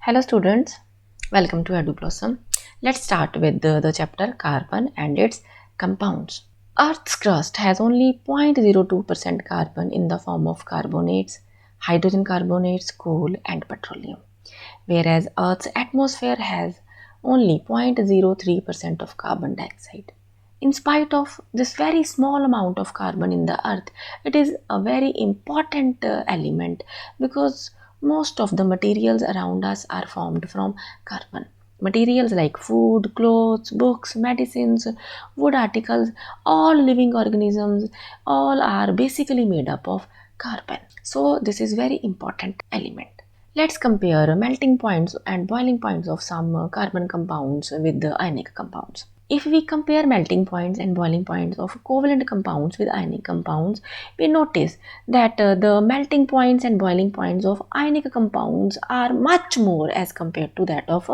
Hello students, welcome to EduBlossom. Let's start with the chapter carbon and its compounds. Earth's crust has only 0.02% carbon in the form of carbonates, hydrogen carbonates, coal and petroleum, whereas Earth's atmosphere has only 0.03% of carbon dioxide. In spite of this very small amount of carbon in the earth, it is a very important element because most of the materials around us are formed from carbon. Materials like food, clothes, books, medicines, wood articles, all living organisms, all are basically made up of carbon. So this is very important element. Let's compare melting points and boiling points of some carbon compounds with the ionic compounds. If we compare melting points and boiling points of covalent compounds with ionic compounds, we notice that the melting points and boiling points of ionic compounds are much more as compared to that of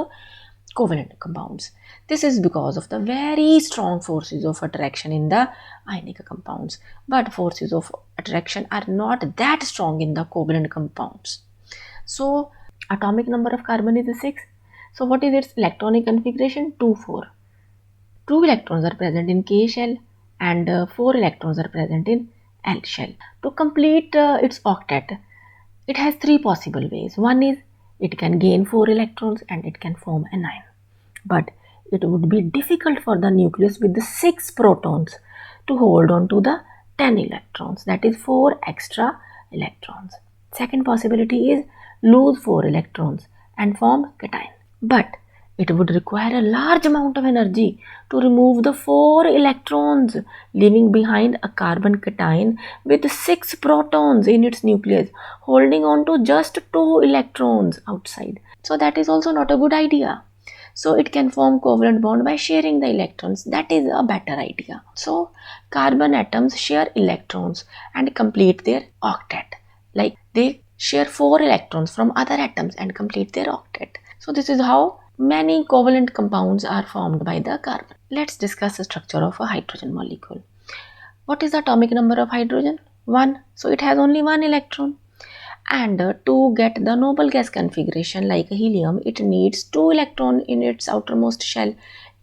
covalent compounds. This is because of the very strong forces of attraction in the ionic compounds, but forces of attraction are not that strong in the covalent compounds. So, atomic number of carbon is 6. So, what is its electronic configuration? 2, 4. 2 electrons are present in K shell and 4 electrons are present in L shell. To complete its octet, it has 3 possible ways. One is it can gain 4 electrons and it can form an ion. But it would be difficult for the nucleus with the 6 protons to hold on to the 10 electrons, that is 4 extra electrons. Second possibility is lose 4 electrons and form cation. But it would require a large amount of energy to remove the 4 electrons, leaving behind a carbon cation with 6 protons in its nucleus, holding on to just 2 electrons outside. So that is also not a good idea. So it can form covalent bond by sharing the electrons. That is a better idea. So carbon atoms share electrons and complete their octet. Like they share 4 electrons from other atoms and complete their octet. So this is how many covalent compounds are formed by the carbon. Let's discuss the structure of a hydrogen molecule. What is the atomic number of hydrogen? 1. So it has only 1 electron. And to get the noble gas configuration like helium, it needs 2 electrons in its outermost shell,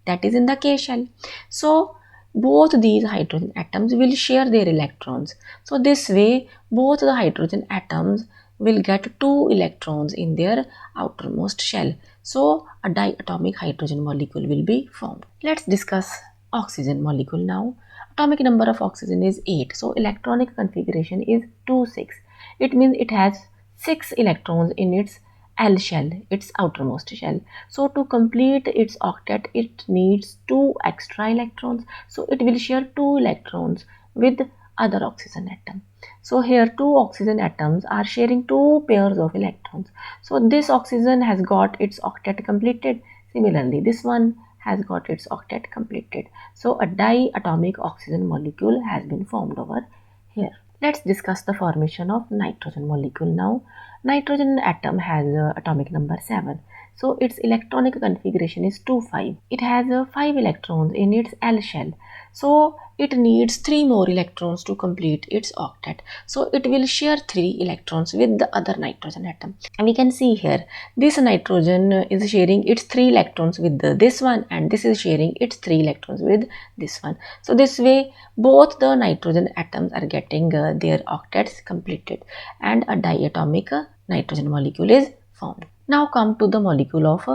that is in the K shell. So both these hydrogen atoms will share their electrons. So this way both the hydrogen atoms will get 2 electrons in their outermost shell. So a diatomic hydrogen molecule will be formed. Let's discuss oxygen molecule now. Atomic number of oxygen is 8. So electronic configuration is 2, 6. It means it has 6 electrons in its L shell, its outermost shell. So to complete its octet, it needs 2 extra electrons. So it will share 2 electrons with other oxygen atom. So here 2 oxygen atoms are sharing 2 pairs of electrons. So this oxygen has got its octet completed. Similarly, this one has got its octet completed. So a diatomic oxygen molecule has been formed over here. Let's discuss the formation of nitrogen molecule now. Nitrogen atom has atomic number 7. So its electronic configuration is 2, 5. It has 5 electrons in its L shell. So it needs 3 more electrons to complete its octet. So it will share 3 electrons with the other nitrogen atom. And we can see here, this nitrogen is sharing its 3 electrons with this one, and this is sharing its 3 electrons with this one. So this way both the nitrogen atoms are getting their octets completed and a diatomic nitrogen molecule is formed. Now come to the molecule of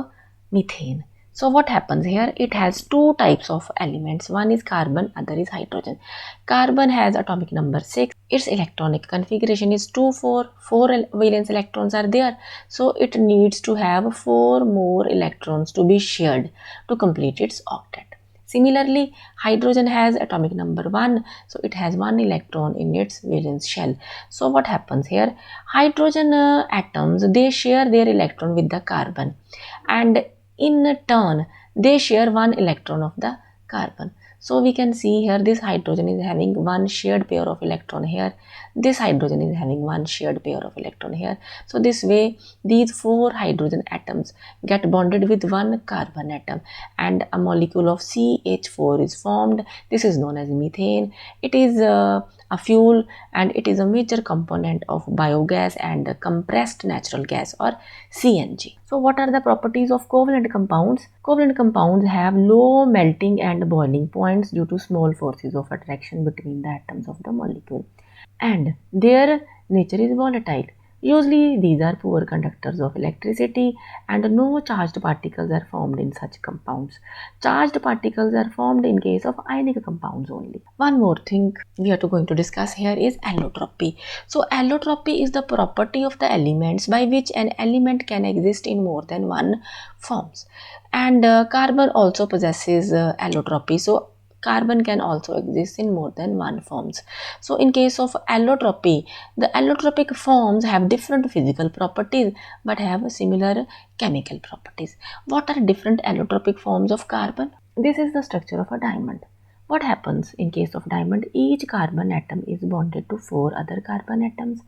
methane. So what happens here? It has 2 types of elements. One is carbon, other is hydrogen. Carbon has atomic number 6. Its electronic configuration is 2, 4. 4 valence electrons are there. So it needs to have 4 more electrons to be shared to complete its octet. Similarly, hydrogen has atomic number 1. So it has 1 electron in its valence shell. So what happens here? Hydrogen atoms, they share their electron with the carbon, and in turn they share 1 electron of the carbon. So we can see here this hydrogen is having 1 shared pair of electron here. This hydrogen is having 1 shared pair of electron here. So this way these 4 hydrogen atoms get bonded with 1 carbon atom and a molecule of CH4 is formed. This is known as methane. It is a fuel, and it is a major component of biogas and compressed natural gas or CNG. So what are the properties of covalent compounds? Covalent compounds have low melting and boiling points due to small forces of attraction between the atoms of the molecule, and their nature is volatile. Usually, these are poor conductors of electricity, and no charged particles are formed in such compounds. Charged particles are formed in case of ionic compounds only. One more thing we are going to discuss here is allotropy. So, allotropy is the property of the elements by which an element can exist in more than one forms. And carbon also possesses allotropy. So, carbon can also exist in more than one forms. So in case of allotropy, the allotropic forms have different physical properties but have similar chemical properties. What are different allotropic forms of carbon? This is the structure of a diamond. What happens in case of diamond? Each carbon atom is bonded to 4 other carbon atoms.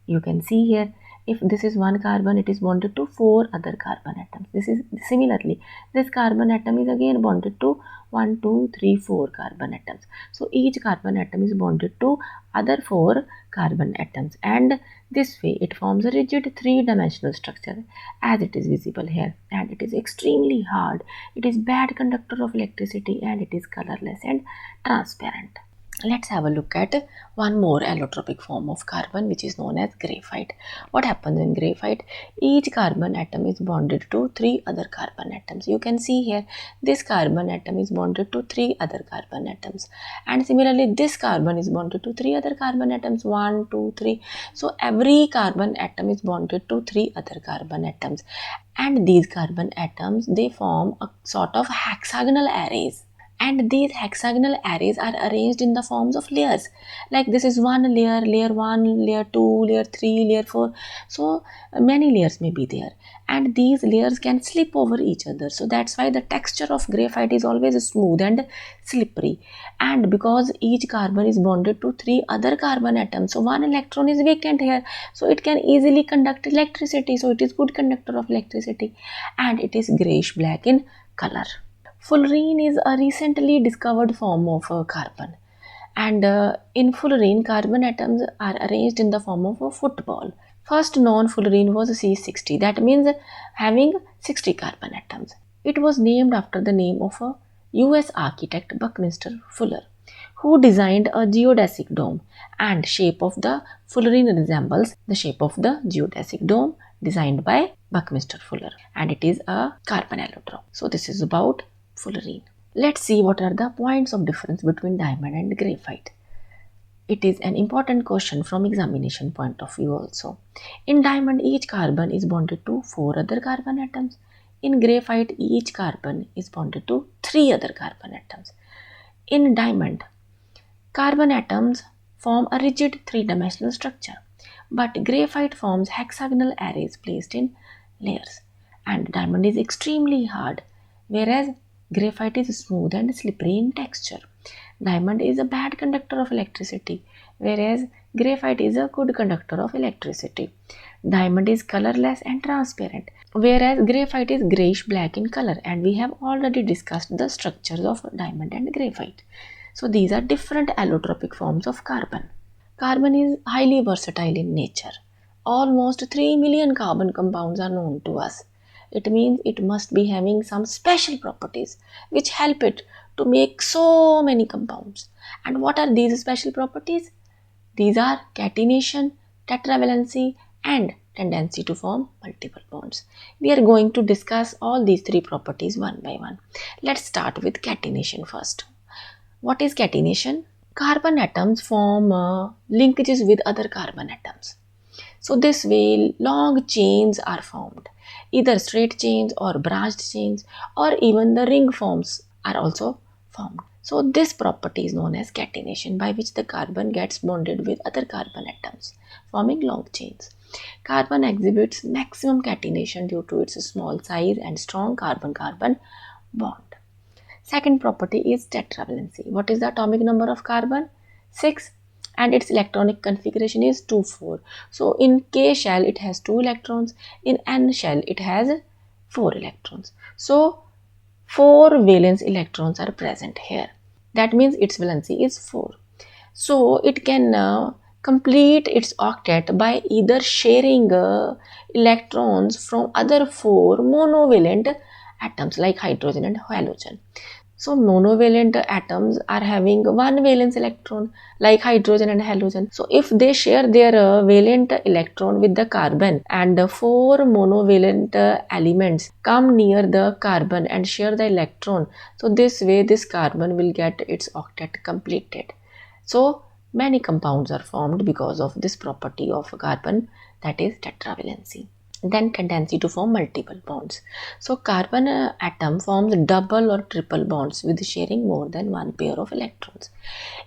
You can see here, if this is one carbon, it is bonded to 4 other carbon atoms. This is similarly, this carbon atom is again bonded to 1, 2, 3, 4 carbon atoms. So each carbon atom is bonded to other 4 carbon atoms, and this way it forms a rigid 3-dimensional structure as it is visible here, and it is extremely hard. It is bad conductor of electricity, and it is colorless and transparent. Let's have a look at one more allotropic form of carbon, which is known as graphite. What happens in graphite? Each carbon atom is bonded to 3 other carbon atoms. You can see here, this carbon atom is bonded to 3 other carbon atoms, and similarly this carbon is bonded to 3 other carbon atoms, 1, 2, 3. So every carbon atom is bonded to 3 other carbon atoms, and these carbon atoms, they form a sort of hexagonal arrays. And these hexagonal arrays are arranged in the forms of layers. Like this is one layer, layer 1, layer 2, layer 3, layer 4. So many layers may be there, and these layers can slip over each other. So that's why the texture of graphite is always smooth and slippery. And because each carbon is bonded to 3 other carbon atoms, so one electron is vacant here, so it can easily conduct electricity. So it is good conductor of electricity, and it is grayish black in color. Fullerene is a recently discovered form of carbon, and in fullerene, carbon atoms are arranged in the form of a football. First known fullerene was C60, that means having 60 carbon atoms. It was named after the name of a US architect, Buckminster Fuller, who designed a geodesic dome, and shape of the fullerene resembles the shape of the geodesic dome designed by Buckminster Fuller, and it is a carbon allotrope. So this is about fullerene. Let's see what are the points of difference between diamond and graphite. It is an important question from examination point of view also. In diamond, each carbon is bonded to 4 other carbon atoms. In graphite, each carbon is bonded to 3 other carbon atoms. In diamond, carbon atoms form a rigid 3-dimensional structure, but graphite forms hexagonal arrays placed in layers. And diamond is extremely hard, whereas graphite is smooth and slippery in texture. Diamond is a bad conductor of electricity, whereas graphite is a good conductor of electricity. Diamond is colorless and transparent, whereas graphite is grayish black in color, and we have already discussed the structures of diamond and graphite. So these are different allotropic forms of carbon. Carbon is highly versatile in nature. Almost 3 million carbon compounds are known to us. It means it must be having some special properties which help it to make so many compounds. And what are these special properties? These are catenation, tetravalency, and tendency to form multiple bonds. We are going to discuss all these 3 properties one by one. Let's start with catenation first. What is catenation? Carbon atoms form linkages with other carbon atoms. So this way long chains are formed, either straight chains or branched chains, or even the ring forms are also formed. So this property is known as catenation, by which the carbon gets bonded with other carbon atoms, forming long chains. Carbon exhibits maximum catenation due to its small size and strong carbon-carbon bond. Second property is tetravalency. What is the atomic number of carbon? 6. And its electronic configuration is 2,4. So in K shell it has 2 electrons, in N shell it has 4 electrons. So 4 valence electrons are present here. That means its valency is 4. So it can complete its octet by either sharing electrons from other four monovalent atoms like hydrogen and halogen. So monovalent atoms are having one valence electron like hydrogen and halogen. So if they share their valent electron with the carbon and the four monovalent elements come near the carbon and share the electron, so this way this carbon will get its octet completed. So many compounds are formed because of this property of carbon, that is tetravalency. Then tendency to form multiple bonds. So carbon atom forms double or triple bonds with sharing more than one pair of electrons.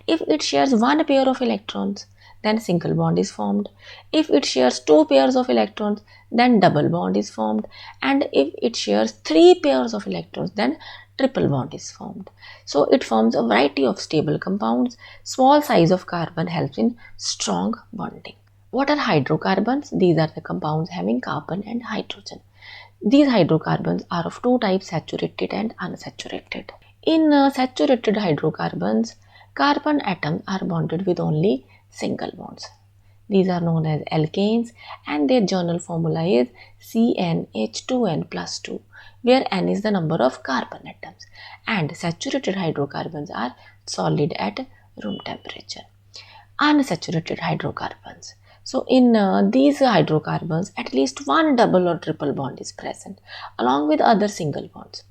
If it shares one pair of electrons, then single bond is formed. If it shares two pairs of electrons, then double bond is formed. And if it shares three pairs of electrons, then triple bond is formed. So it forms a variety of stable compounds. Small size of carbon helps in strong bonding. What are hydrocarbons? These are the compounds having carbon and hydrogen. These hydrocarbons are of two types, saturated and unsaturated. In saturated hydrocarbons, carbon atoms are bonded with only single bonds. These are known as alkanes and their journal formula is CnH2n plus 2, where N is the number of carbon atoms. And saturated hydrocarbons are solid at room temperature. Unsaturated hydrocarbons. So in these hydrocarbons, at least one double or triple bond is present along with other single bonds.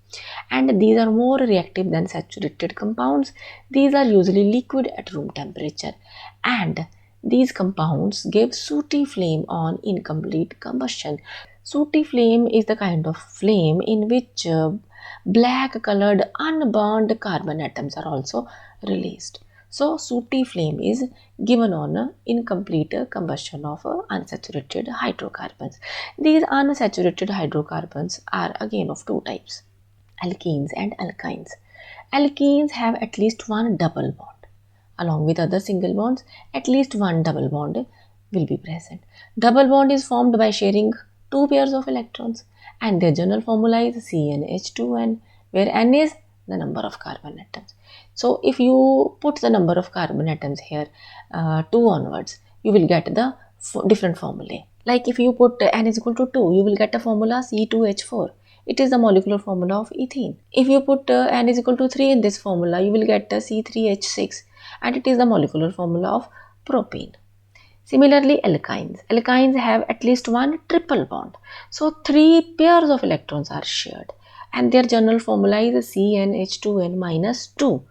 And these are more reactive than saturated compounds. These are usually liquid at room temperature. And these compounds give sooty flame on incomplete combustion. Sooty flame is the kind of flame in which black colored unburned carbon atoms are also released. So sooty flame is given on incomplete combustion of unsaturated hydrocarbons. These unsaturated hydrocarbons are again of two types, alkenes and alkynes. Alkenes have at least one double bond. Along with other single bonds, at least one double bond will be present. Double bond is formed by sharing two pairs of electrons and their general formula is CnH2n, where N is the number of carbon atoms. So if you put the number of carbon atoms here 2 onwards, you will get the different formulae. Like if you put N is equal to 2, you will get a formula C2H4. It is the molecular formula of ethene. If you put N is equal to 3 in this formula, you will get C3H6 and it is the molecular formula of propane. Similarly, alkynes. Alkynes have at least one triple bond. So, three pairs of electrons are shared and their general formula is CnH2n minus 2.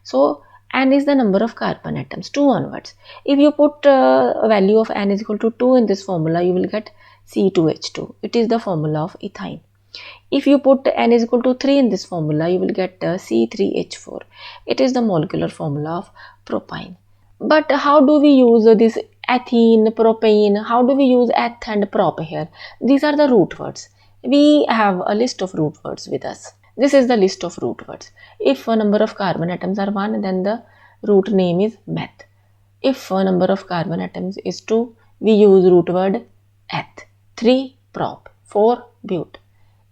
So, N is the number of carbon atoms, 2 onwards. If you put a value of N is equal to 2 in this formula, you will get C2H2. It is the formula of ethine. If you put N is equal to 3 in this formula, you will get C3H4. It is the molecular formula of propane. But how do we use this ethene, propane? How do we use eth and prop here? These are the root words. We have a list of root words with us. This is the list of root words. If a number of carbon atoms are 1, then the root name is meth. If a number of carbon atoms is 2, we use root word eth. 3, prop. 4, but.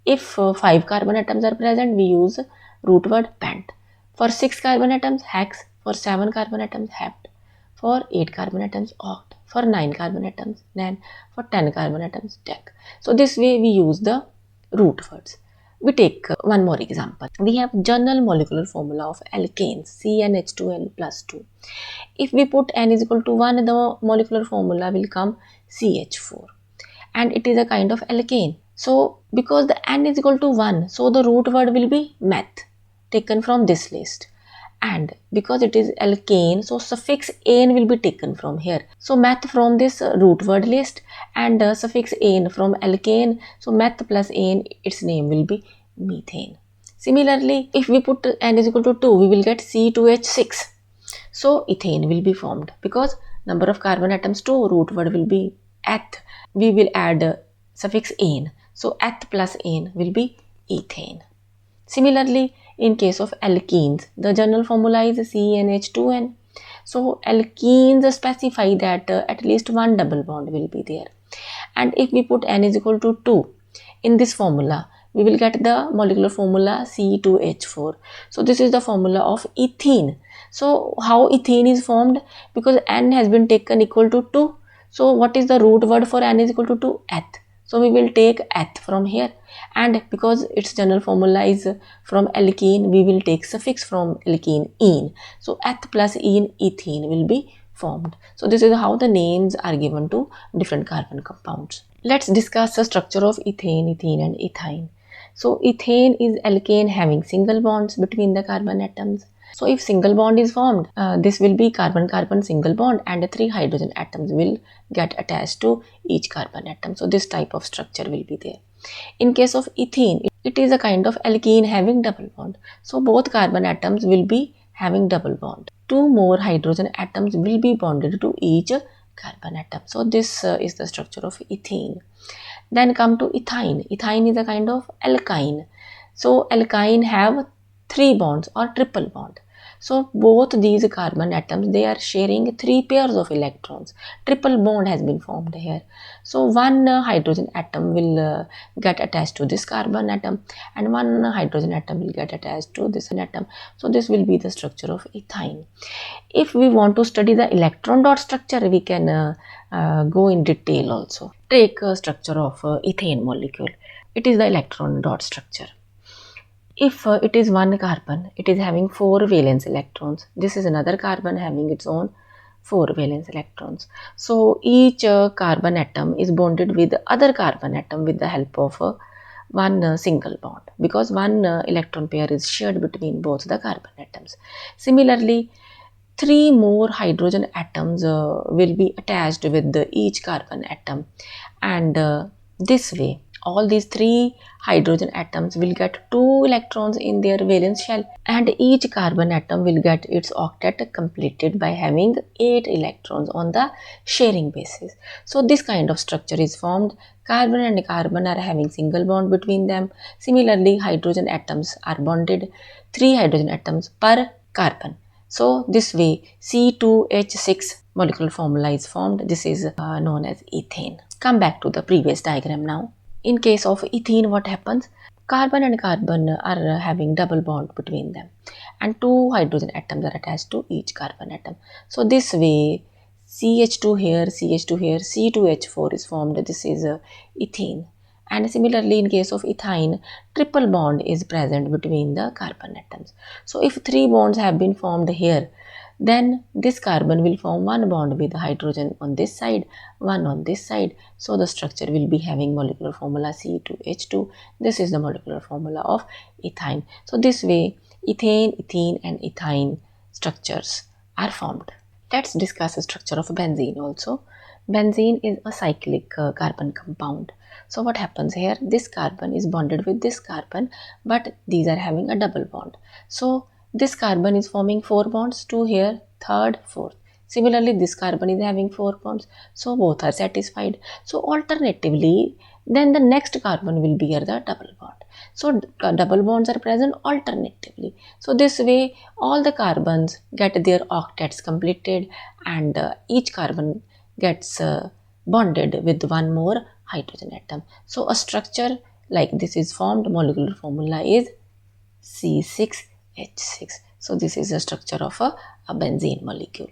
If 5 carbon atoms are present, we use root word pent. For 6 carbon atoms, hex. For 7 carbon atoms, hept. For 8 carbon atoms, oct. For 9 carbon atoms, nan. For 10 carbon atoms, dec. So this way we use the root words. We take one more example. We have general molecular formula of alkanes, CnH2n plus 2. If we put N is equal to 1, the molecular formula will come CH4. And it is a kind of alkane. So, because the N is equal to 1, so the root word will be meth, taken from this list. And because it is alkane, so suffix ane will be taken from here. So, meth from this root word list and suffix ane from alkane. So, meth plus ane, its name will be methane. Similarly, if we put N is equal to 2, we will get C2H6. So, ethane will be formed because number of carbon atoms 2, root word will be eth. We will add suffix ane. So, eth plus ane will be ethane. Similarly, in case of alkenes, the general formula is CnH2n. So, alkenes specify that at least one double bond will be there. And if we put N is equal to 2 in this formula, we will get the molecular formula C2H4. So this is the formula of ethene. So how ethene is formed? Because N has been taken equal to 2. So what is the root word for N is equal to 2? Eth. So we will take eth from here, and because its general formula is from alkene, we will take suffix from alkene, ene. So eth plus ene, ethene will be formed. So this is how the names are given to different carbon compounds. Let's discuss the structure of ethane, ethene and ethine. So ethane is alkane having single bonds between the carbon atoms. So if single bond is formed, this will be carbon-carbon single bond, and 3 hydrogen atoms will get attached to each carbon atom. So this type of structure will be there. In case of ethene, it is a kind of alkene having double bond. So both carbon atoms will be having double bond. 2 more hydrogen atoms will be bonded to each carbon atom. So this is the structure of ethene. Then come to ethyne. Ethyne is a kind of alkyne. So alkyne have 3 bonds or triple bond. So both these carbon atoms, they are sharing 3 pairs of electrons. Triple bond has been formed here. So one hydrogen atom will get attached to this carbon atom, and one hydrogen atom will get attached to this atom. So this will be the structure of ethyne. If we want to study the electron dot structure, we can go in detail also. Take a structure of ethane molecule. It is the electron dot structure. If it is one carbon, it is having 4 valence electrons. This is another carbon having its own 4 valence electrons. So each carbon atom is bonded with the other carbon atom with the help of one single bond, because one electron pair is shared between both the carbon atoms. Similarly, 3 more hydrogen atoms will be attached with each carbon atom, and this way all these 3 hydrogen atoms will get 2 electrons in their valence shell, and each carbon atom will get its octet completed by having 8 electrons on the sharing basis. So this kind of structure is formed. Carbon and carbon are having single bond between them. Similarly, hydrogen atoms are bonded 3 hydrogen atoms per carbon. So this way C2H6 molecular formula is formed. This is known as ethane. Come back to the previous diagram now. In case of ethene, what happens? Carbon and carbon are having double bond between them, and 2 hydrogen atoms are attached to each carbon atom. So this way CH2 here, CH2 here, C2H4 is formed. This is ethene. And similarly, in case of ethyne, triple bond is present between the carbon atoms. So if 3 bonds have been formed here, then this carbon will form one bond with the hydrogen on this side, one on this side. So the structure will be having molecular formula C2H2. This is the molecular formula of ethyne. So this way ethane, ethene and ethyne structures are formed. Let's discuss the structure of benzene also. Benzene is a cyclic carbon compound. So what happens here? This carbon is bonded with this carbon, but these are having a double bond. So this carbon is forming 4 bonds, 2 here, 3rd, 4th. Similarly, this carbon is having 4 bonds, so both are satisfied. So alternatively, then the next carbon will bear the double bond. So double bonds are present alternatively. So this way, all the carbons get their octets completed, and each carbon gets bonded with one more hydrogen atom. So a structure like this is formed. Molecular formula is C6H6. So this is the structure of a benzene molecule.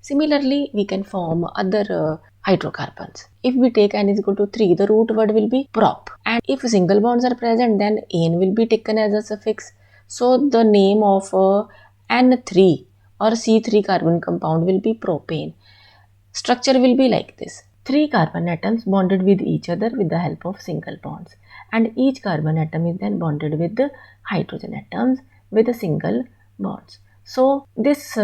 Similarly, we can form other hydrocarbons. If we take N is equal to 3, the root word will be prop. And if single bonds are present, then N will be taken as a suffix. So the name of N3 or C3 carbon compound will be propane. Structure will be like this. 3 carbon atoms bonded with each other with the help of single bonds, and each carbon atom is then bonded with the hydrogen atoms with a single bonds. So this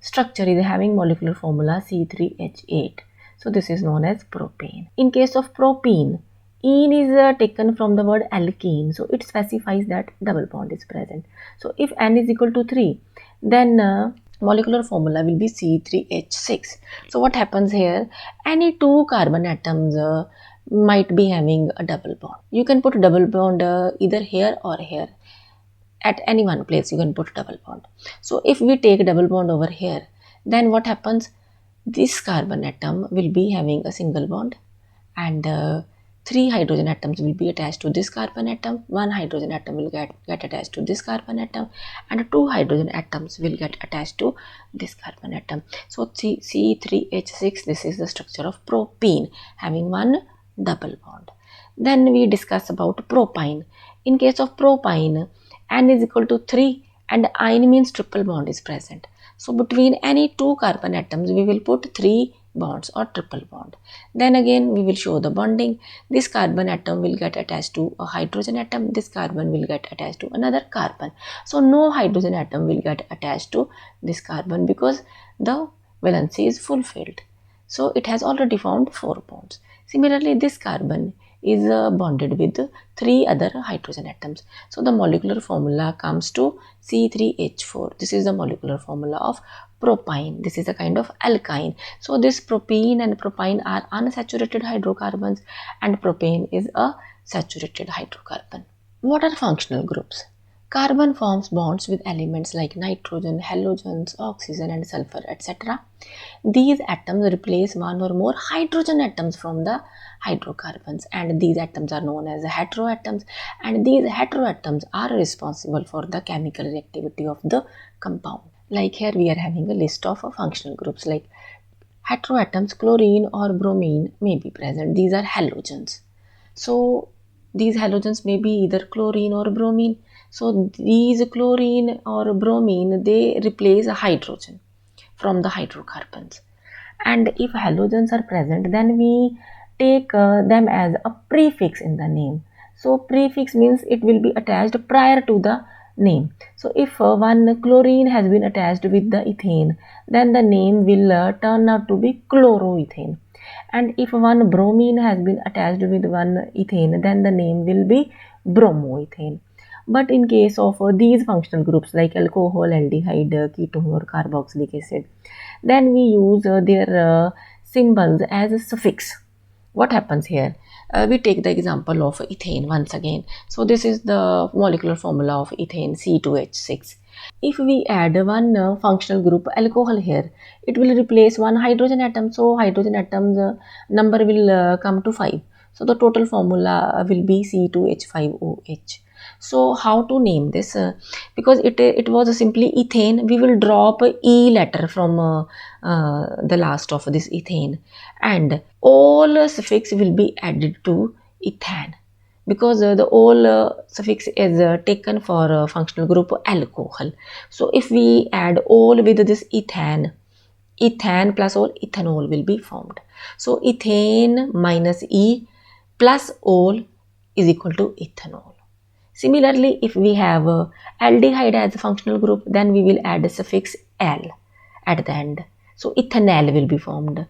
structure is having molecular formula C3H8. So this is known as propane. In case of propene, ene is taken from the word alkene, so it specifies that double bond is present. So if N is equal to 3, then molecular formula will be C3H6. So what happens here? Any 2 carbon atoms might be having a double bond. You can put double bond either here or here. At any one place you can put double bond. So if we take double bond over here, then what happens? This carbon atom will be having a single bond, and 3 hydrogen atoms will be attached to this carbon atom, 1 hydrogen atom will get attached to this carbon atom, and 2 hydrogen atoms will get attached to this carbon atom. So C3H6, this is the structure of propene, having one double bond. Then we discuss about propyne. In case of propyne, N is equal to 3 and yne means triple bond is present. So between any two carbon atoms, we will put 3 bonds or triple bond. Then again we will show the bonding. This carbon atom will get attached to a hydrogen atom. This carbon will get attached to another carbon. So no hydrogen atom will get attached to this carbon because the valency is fulfilled. So it has already formed 4 bonds. Similarly, this carbon is bonded with 3 other hydrogen atoms. So the molecular formula comes to C3H4. This is the molecular formula of propyne. This is a kind of alkyne. So this propene and propyne are unsaturated hydrocarbons and propane is a saturated hydrocarbon. What are functional groups? Carbon forms bonds with elements like nitrogen, halogens, oxygen and sulfur, etc. These atoms replace one or more hydrogen atoms from the hydrocarbons, and these atoms are known as heteroatoms, and these heteroatoms are responsible for the chemical reactivity of the compound. Like here we are having a list of functional groups like heteroatoms, chlorine or bromine may be present. These are halogens. So these halogens may be either chlorine or bromine. So these chlorine or bromine, they replace a hydrogen from the hydrocarbons. And if halogens are present, then we take them as a prefix in the name. So prefix means it will be attached prior to the name. So if one chlorine has been attached with the ethane, then the name will turn out to be chloroethane. And if one bromine has been attached with one ethane, then the name will be bromoethane. But in case of these functional groups like alcohol, aldehyde, ketone or carboxylic acid, then we use their symbols as a suffix. What happens here? We take the example of ethane once again. So this is the molecular formula of ethane, C2H6. If we add one functional group alcohol here, it will replace one hydrogen atom. So hydrogen atoms number will come to 5. So the total formula will be C2H5OH. So how to name this? Because it was simply ethane, we will drop E letter from the last of this ethane, and all suffix will be added to ethane, because the all suffix is taken for functional group alcohol. So if we add all with this ethane plus all, ethanol will be formed. So ethane minus E plus all is equal to ethanol. Similarly, if we have aldehyde as a functional group, then we will add a suffix al at the end. So ethanal will be formed.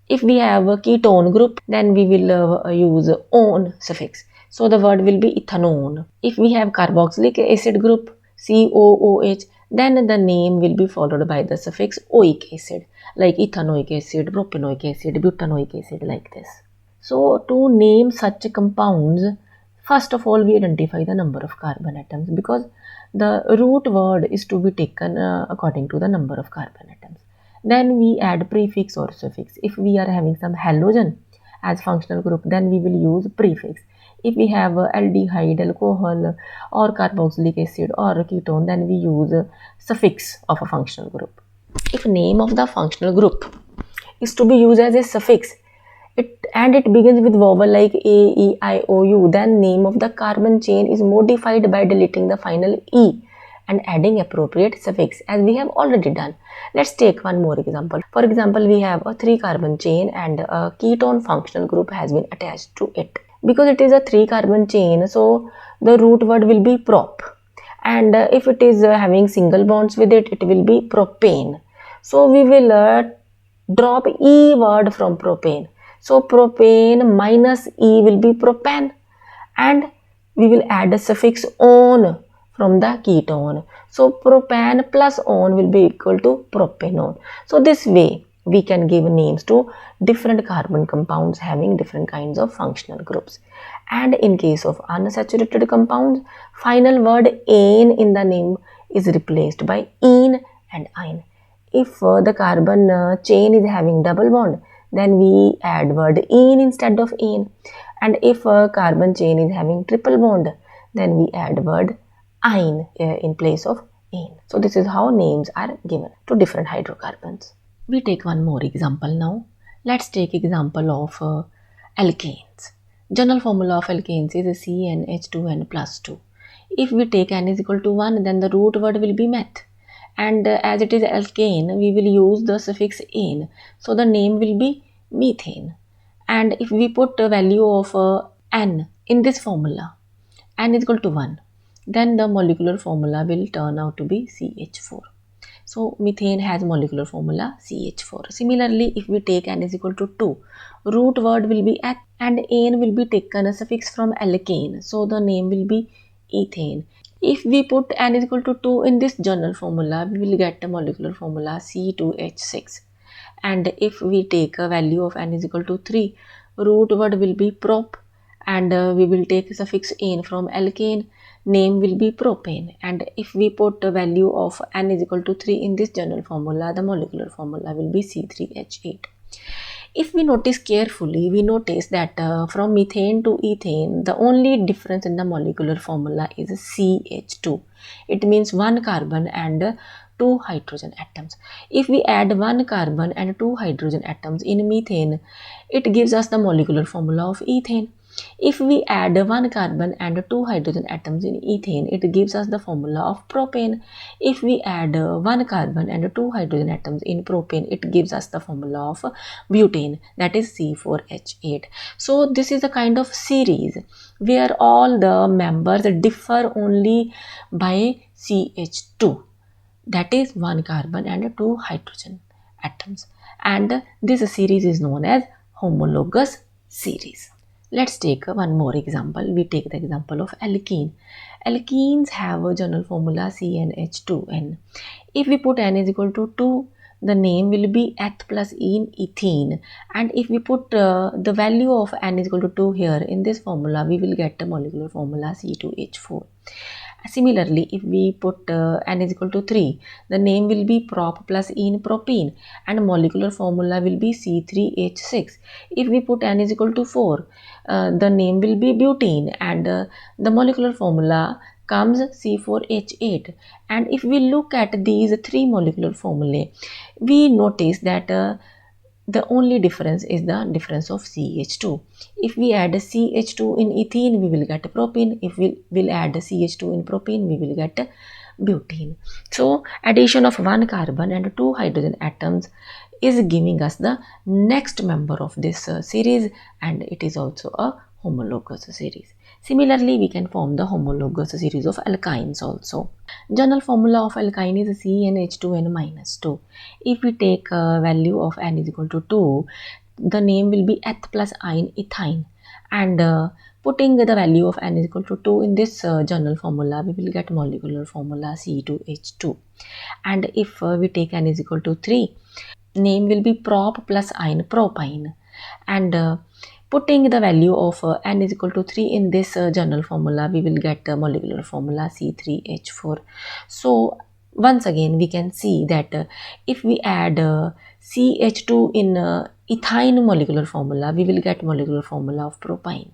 If we have a ketone group, then we will use on suffix. So the word will be ethanone. If we have carboxylic acid group, COOH, then the name will be followed by the suffix oic acid, like ethanoic acid, propanoic acid, butanoic acid, like this. So to name such compounds, first of all, we identify the number of carbon atoms, because the root word is to be taken according to the number of carbon atoms. Then we add prefix or suffix. If we are having some halogen as functional group, then we will use prefix. If we have aldehyde, alcohol or carboxylic acid or ketone, then we use suffix of a functional group. If name of the functional group is to be used as a suffix, and it begins with vowel like A, E, I, O, U, then name of the carbon chain is modified by deleting the final E and adding appropriate suffix, as we have already done. Let's take one more example. For example, we have a 3 carbon chain and a ketone functional group has been attached to it. Because it is a 3 carbon chain, so the root word will be prop, and if it is having single bonds with it, it will be propane. So we will drop E word from propane. So propane minus E will be propan, and we will add a suffix on from the ketone. So propan plus on will be equal to propanone. So this way we can give names to different carbon compounds having different kinds of functional groups. And in case of unsaturated compounds, final word ane in the name is replaced by ene and yne. If the carbon chain is having double bond, then we add word ene instead of ene. And if a carbon chain is having triple bond, then we add word "ine" in place of "ane." So this is how names are given to different hydrocarbons. We take one more example now. Let's take example of alkanes. General formula of alkanes is CnH2n plus 2. If we take n is equal to 1, then the root word will be meth. And as it is alkane, we will use the suffix "ane." So the name will be methane. And if we put the value of n in this formula, n is equal to 1, then the molecular formula will turn out to be CH4. So methane has molecular formula CH4. Similarly, if we take n is equal to 2, root word will be eth and ane will be taken a suffix from alkane. So the name will be ethane. If we put n is equal to 2 in this general formula, we will get a molecular formula C2H6. And if we take a value of n is equal to 3, root word will be prop, and we will take suffix ane from alkane, name will be propane. And if we put a value of n is equal to 3 in this general formula, the molecular formula will be C3H8. If we notice carefully, we notice that from methane to ethane, the only difference in the molecular formula is CH2. It means one carbon and two hydrogen atoms. If we add one carbon and two hydrogen atoms in methane, it gives us the molecular formula of ethane. If we add one carbon and two hydrogen atoms in ethane, it gives us the formula of propane. If we add one carbon and two hydrogen atoms in propane, it gives us the formula of butane, that is C4H8. So this is a kind of series where all the members differ only by CH2, that is one carbon and two hydrogen atoms, and this series is known as homologous series. Let's take one more example. We take the example of alkene. Alkenes have a general formula CnH2n. If we put n is equal to 2, the name will be eth plus ene, ethene. And if we put the value of n is equal to 2 here in this formula, we will get the molecular formula C2H4. Similarly, if we put n is equal to 3, the name will be prop plus ene, propene, and molecular formula will be C3H6. If we put n is equal to 4, the name will be butene, and the molecular formula comes C4H8. And if we look at these three molecular formulae, we notice that the only difference is the difference of CH2. If we add CH2 in ethene, we will get propene. If we will add CH2 in propene, we will get butene. So addition of one carbon and two hydrogen atoms is giving us the next member of this series, and it is also a homologous series. Similarly, we can form the homologous series of alkynes also. General formula of alkyne is CnH2n minus 2. If we take a value of n is equal to 2, the name will be eth plus ine, ethyne. And putting the value of n is equal to 2 in this general formula, we will get molecular formula C2H2. And if we take n is equal to 3, name will be prop plus ine, propine. And putting the value of n is equal to 3 in this general formula, we will get molecular formula C3H4. So once again, we can see that if we add CH2 in ethyne molecular formula, we will get molecular formula of propine.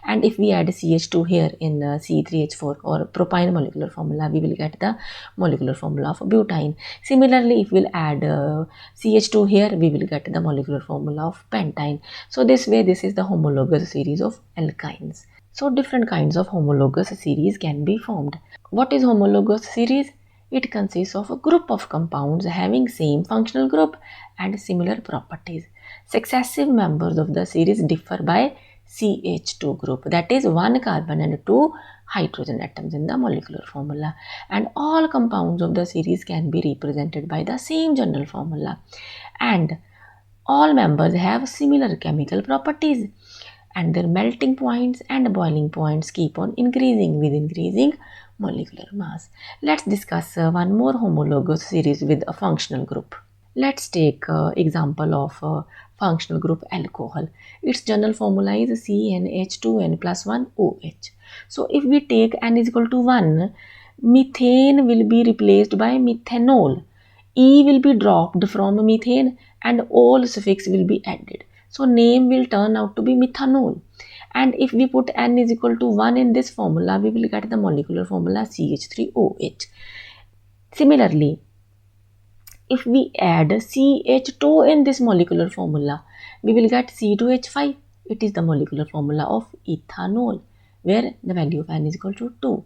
And if we add CH2 here in C3H4 or propine molecular formula, we will get the molecular formula of butane. Similarly, if we'll add CH2 here, we will get the molecular formula of pentyne. So this way, this is the homologous series of alkynes. So different kinds of homologous series can be formed. What is homologous series? It consists of a group of compounds having same functional group and similar properties. Successive members of the series differ by CH2 group, that is one carbon and two hydrogen atoms in the molecular formula, and all compounds of the series can be represented by the same general formula, and all members have similar chemical properties, and their melting points and boiling points keep on increasing with increasing molecular mass. Let's discuss one more homologous series with a functional group. Let's take example of functional group alcohol. Its general formula is CnH2n plus 1 OH. So if we take n is equal to 1, methane will be replaced by methanol. E will be dropped from methane and ol suffix will be added. So name will turn out to be methanol. And if we put N is equal to 1 in this formula, we will get the molecular formula CH3OH. Similarly, if we add CH2 in this molecular formula, we will get C2H5. It is the molecular formula of ethanol, where the value of N is equal to 2.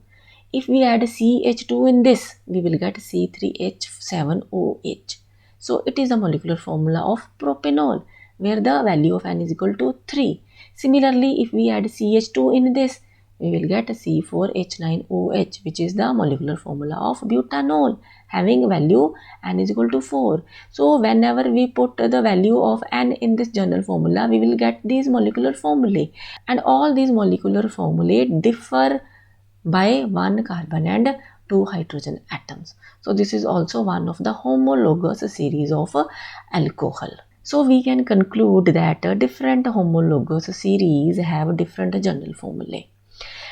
If we add CH2 in this, we will get C3H7OH. So it is the molecular formula of propanol, where the value of N is equal to 3. Similarly, if we add CH2 in this, we will get C4H9OH, which is the molecular formula of butanol, having value N is equal to 4. So whenever we put the value of N in this general formula, we will get these molecular formulae. And all these molecular formulae differ by 1 carbon and 2 hydrogen atoms. So this is also one of the homologous series of alcohol. So we can conclude that different homologous series have different general formulae.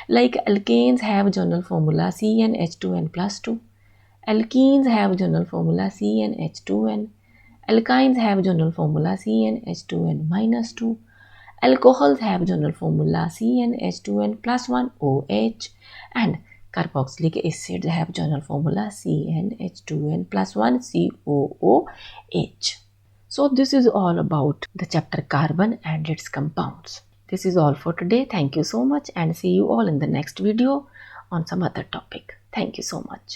Like alkanes have general formula CnH2n plus 2. Alkenes have general formula CnH2n. Alkynes have general formula CnH2n minus 2. Alcohols have general formula CnH2n plus 1 OH. And carboxylic acids have general formula CnH2n plus 1 COOH. So this is all about the chapter carbon and its compounds. This is all for today. Thank you so much and see you all in the next video on some other topic. Thank you so much.